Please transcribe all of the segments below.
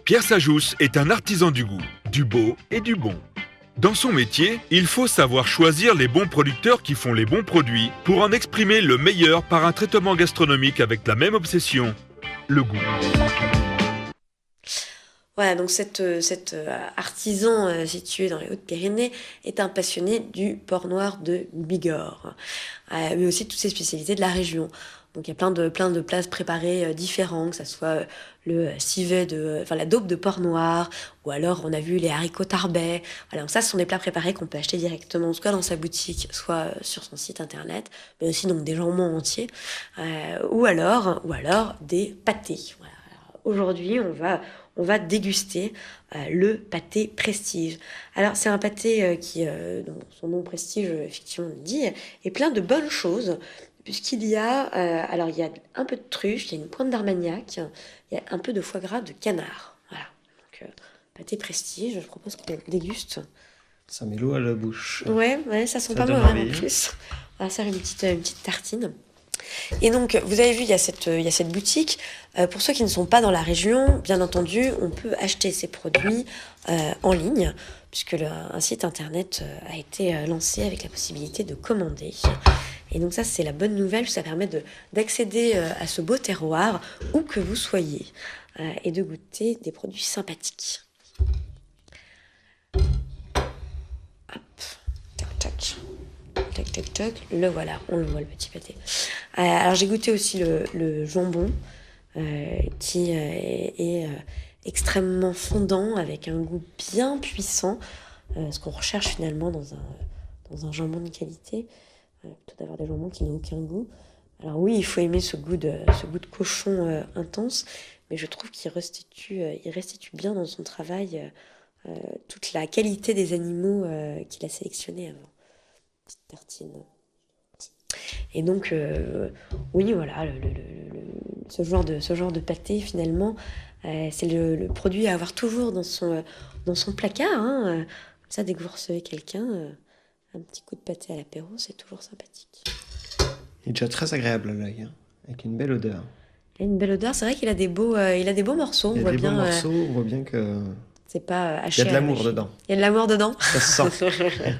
Pierre Sajous est un artisan du goût, du beau et du bon. Dans son métier, il faut savoir choisir les bons producteurs qui font les bons produits pour en exprimer le meilleur par un traitement gastronomique avec la même obsession, le goût. Voilà, donc cet artisan situé dans les Hautes-Pyrénées est un passionné du porc noir de Bigorre, mais aussi de toutes ces spécialités de la région. Donc il y a plein de plats préparés différents, que ce soit le civet la daube de porc noir, ou alors on a vu les haricots tarbais. Voilà, donc ça ce sont des plats préparés qu'on peut acheter directement, soit dans sa boutique, soit sur son site internet, mais aussi donc des jambons entiers, ou alors des pâtés. Voilà. Aujourd'hui, on va déguster le pâté Prestige. Alors, c'est un pâté dont son nom Prestige, effectivement, le dit, est plein de bonnes choses, puisqu'il y a, il y a un peu de truffe, il y a une pointe d'armagnac, il y a un peu de foie gras de canard. Voilà. Donc, pâté Prestige, je propose qu'on déguste. Ça met l'eau à la bouche. Ouais, ça sent Ça pas donne mal envie. en plus. On va faire une petite tartine. Et donc, vous avez vu, il y a cette boutique. Pour ceux qui ne sont pas dans la région, bien entendu, on peut acheter ces produits en ligne, puisque un site internet a été lancé avec la possibilité de commander. Et donc ça, c'est la bonne nouvelle, ça permet d'accéder à ce beau terroir, où que vous soyez, et de goûter des produits sympathiques. Hop, tac, tac. Tac, tac, tac, le voilà, on le voit le petit pâté. Alors j'ai goûté aussi le jambon qui est extrêmement fondant avec un goût bien puissant, ce qu'on recherche finalement dans un jambon de qualité, plutôt d'avoir des jambons qui n'ont aucun goût. Alors oui, il faut aimer ce goût de cochon intense, mais je trouve qu'il restitue bien dans son travail toute la qualité des animaux qu'il a sélectionnés avant. Petite tartine. Et donc, oui, voilà, ce genre de pâté, finalement, c'est le produit à avoir toujours dans son placard. Hein. Comme ça, dès que vous recevez quelqu'un, un petit coup de pâté à l'apéro, c'est toujours sympathique. Il est déjà très agréable à l'œil, hein, avec une belle odeur. Il a une belle odeur, c'est vrai qu'il a des beaux morceaux. Il y a des beaux morceaux, on voit bien que... C'est pas haché. Il y a de l'amour dedans. Il y a de l'amour dedans. Ça se sent.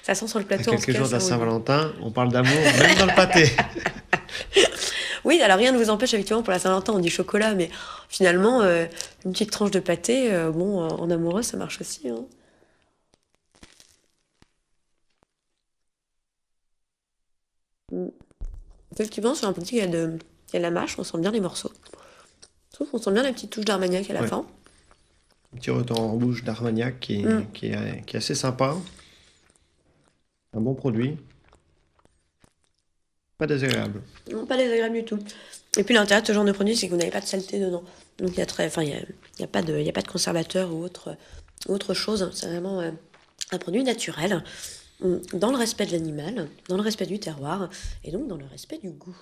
Ça sent sur le plateau. À quelques jours de la Saint-Valentin, on parle d'amour, même dans le pâté. Oui, alors rien ne vous empêche, effectivement, pour la Saint-Valentin, on dit chocolat, mais finalement, une petite tranche de pâté, en amoureux, ça marche aussi. Hein. Effectivement, c'est un petit qui a de la mâche, on sent bien les morceaux. Sauf qu'on sent bien la petite touche d'armagnac à la fin. Un petit retour en bouche d'armagnac qui est assez sympa. Un bon produit. Pas désagréable. Non, pas désagréable du tout. Et puis l'intérêt de ce genre de produit, c'est que vous n'avez pas de saleté dedans. Donc il y a pas de conservateur ou autre chose. C'est vraiment un produit naturel, dans le respect de l'animal, dans le respect du terroir, et donc dans le respect du goût.